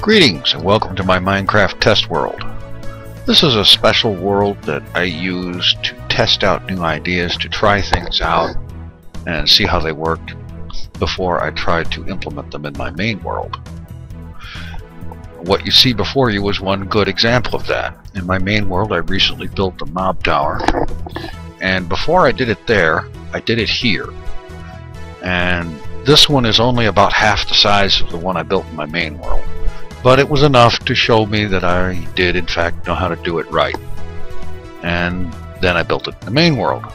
Greetings and welcome to my Minecraft test world. This is a special world that I use to test out new ideas, to try things out and see how they worked before I try to implement them in my main world. What you see before you was one good example of that. In my main world I recently built a mob tower, and before I did it there, I did it here. And this one is only about half the size of the one I built in my main world. But it was enough to show me that I did in fact know how to do it right. And then I built it in the main world.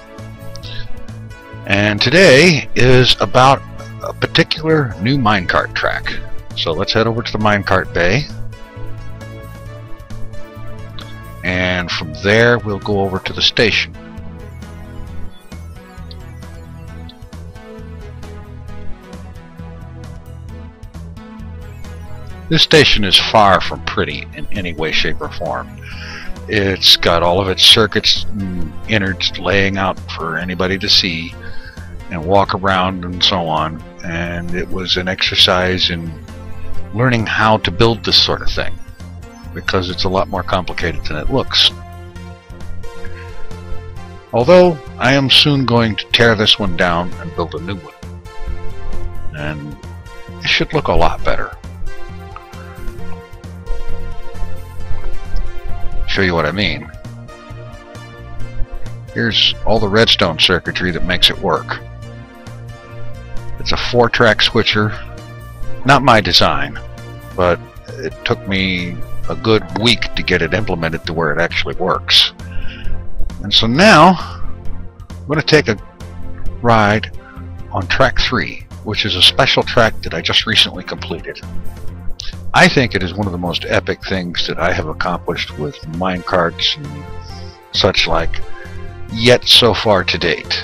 And today is about a particular new minecart track. So let's head over to the minecart bay. And from there we'll go over to the station. This station is far from pretty in any way, shape, or form. It's got all of its circuits and innards laying out for anybody to see and walk around and so on. And it was an exercise in learning how to build this sort of thing, because it's a lot more complicated than it looks. Although I am soon going to tear this one down and build a new one. And it should look a lot better. Show you what I mean. Here's all the redstone circuitry that makes it work. It's a 4-track switcher. Not my design, but it took me a good week to get it implemented to where it actually works. And so now I'm going to take a ride on track 3, which is a special track that I just recently completed. I think it is one of the most epic things that I have accomplished with minecarts and such like yet so far to date.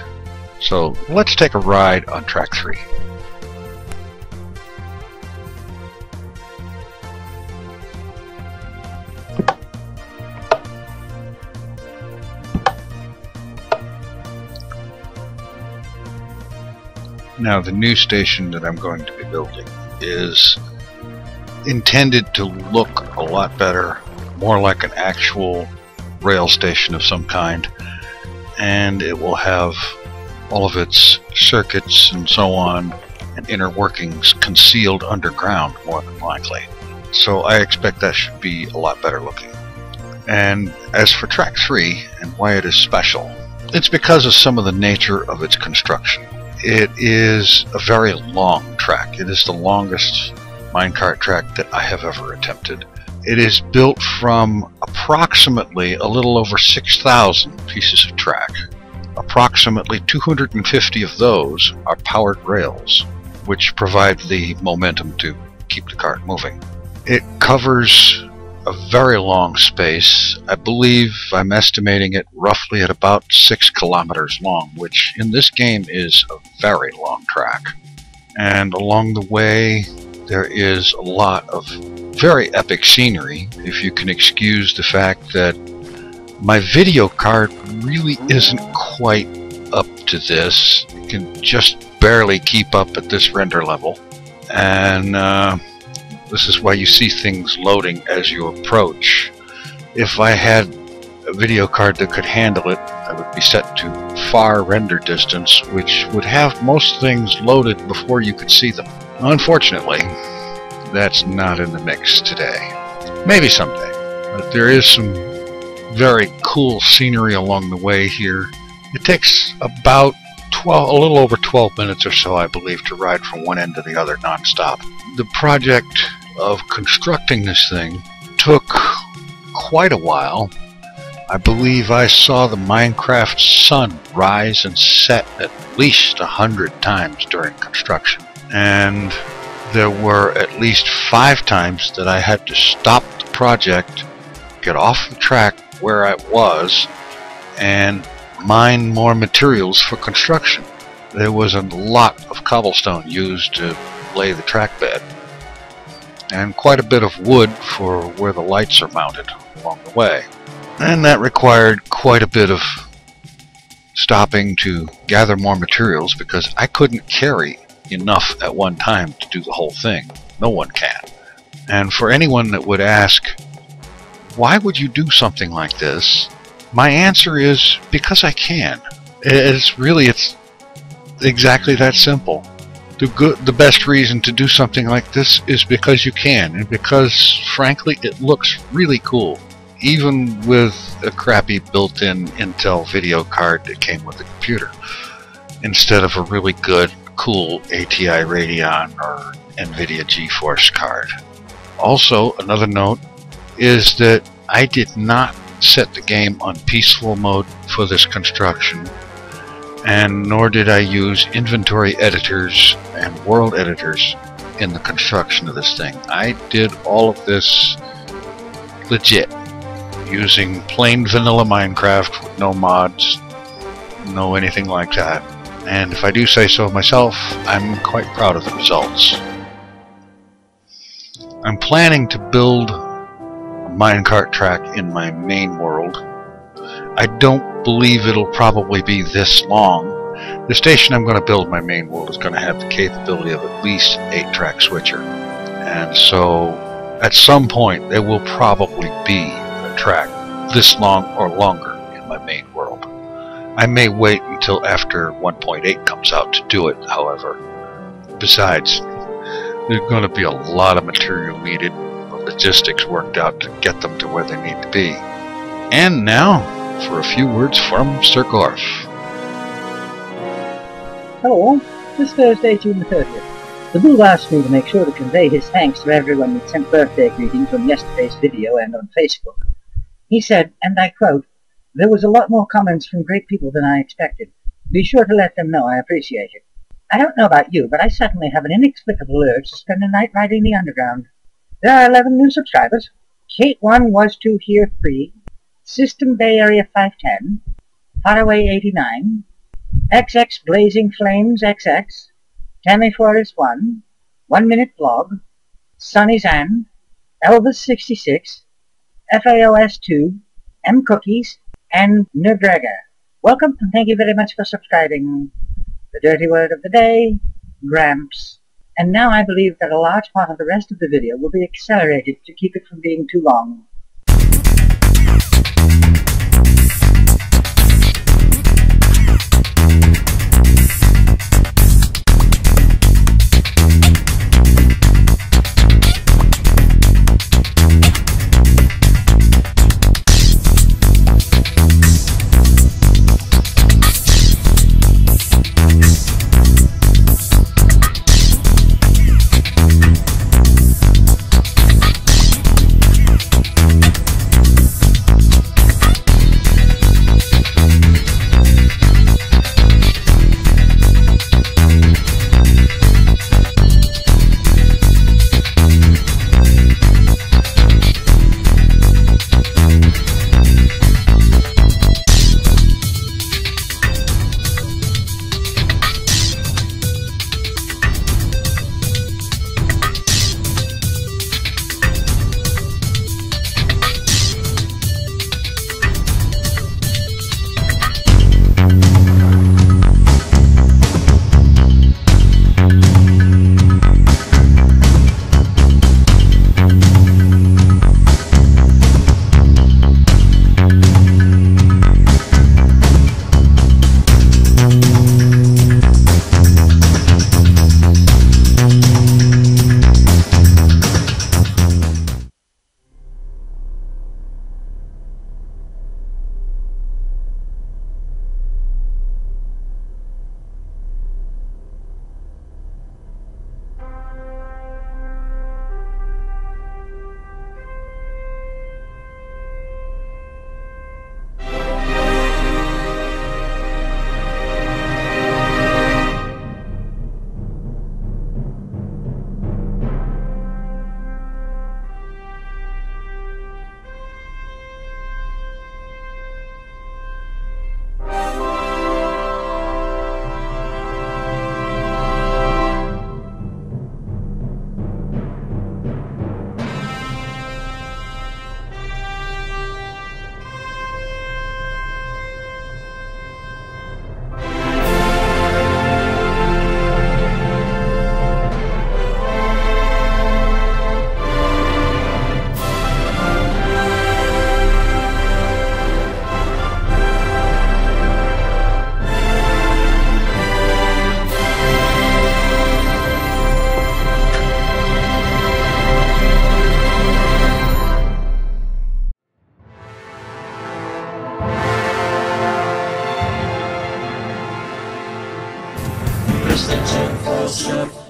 So let's take a ride on track 3. Now the new station that I'm going to be building is intended to look a lot better, more like an actual rail station of some kind, and it will have all of its circuits and so on and inner workings concealed underground, more than likely. So I expect that should be a lot better looking. And as for track 3 and why it is special, it's because of some of the nature of its construction. It is a very long track. It is the longest minecart track that I have ever attempted. It is built from approximately a little over 6,000 pieces of track. Approximately 250 of those are powered rails, which provide the momentum to keep the cart moving. It covers a very long space. I believe I'm estimating it roughly at about 6 kilometers long, which in this game is a very long track. And along the way there is a lot of very epic scenery, if you can excuse the fact that my video card really isn't quite up to this. It can just barely keep up at this render level. And this is why you see things loading as you approach. If I had a video card that could handle it, I would be set to far render distance, which would have most things loaded before you could see them. Unfortunately, that's not in the mix today. Maybe someday. But there is some very cool scenery along the way here. It takes about a little over 12 minutes or so, I believe, to ride from one end to the other non-stop. The project of constructing this thing took quite a while. I believe I saw the Minecraft sun rise and set at least 100 times during construction. And there were at least 5 times that I had to stop the project, get off the track where I was, and mine more materials for construction. There was a lot of cobblestone used to lay the track bed, and quite a bit of wood for where the lights are mounted along the way. And that required quite a bit of stopping to gather more materials, because I couldn't carry enough at one time to do the whole thing. No one can. And for anyone that would ask, why would you do something like this? My answer is because I can. It's exactly that simple. The best reason to do something like this is because you can, and because, frankly, it looks really cool. Even with a crappy built-in Intel video card that came with the computer, instead of a really good, cool ATI Radeon or NVIDIA GeForce card. Also, another note is that I did not set the game on peaceful mode for this construction, and nor did I use inventory editors and world editors in the construction of this thing. I did all of this legit, using plain vanilla Minecraft with no mods, no anything like that. And if I do say so myself, I'm quite proud of the results. I'm planning to build a minecart track in my main world. I don't believe it'll probably be this long. The station I'm going to build my main world is going to have the capability of at least 8-track switcher. And so at some point there will probably be a track this long or longer in my main world. I may wait until after 1.8 comes out to do it, however. Besides, there's going to be a lot of material needed, logistics worked out to get them to where they need to be. And now, for a few words from Sir Gorf. Hello, this Thursday, June the 30th. The Bull asked me to make sure to convey his thanks to everyone that sent birthday greetings on yesterday's video and on Facebook. He said, and I quote, "There was a lot more comments from great people than I expected. Be sure to let them know I appreciate it. I don't know about you, but I suddenly have an inexplicable urge to spend a night riding the underground. There are 11 new subscribers. Kate 1 was 2 here 3. System Bay Area 510. Faraway 89. XxBlaziNFlameSxX. Tammy Forest 1. OneMinuteVlog. Sonnysand. Elvis 66. faostube. mcookiess. And nergregga. Welcome and thank you very much for subscribing. The dirty word of the day, Gramps. And now I believe that a large part of the rest of the video will be accelerated to keep it from being too long. is the TinFoilChef.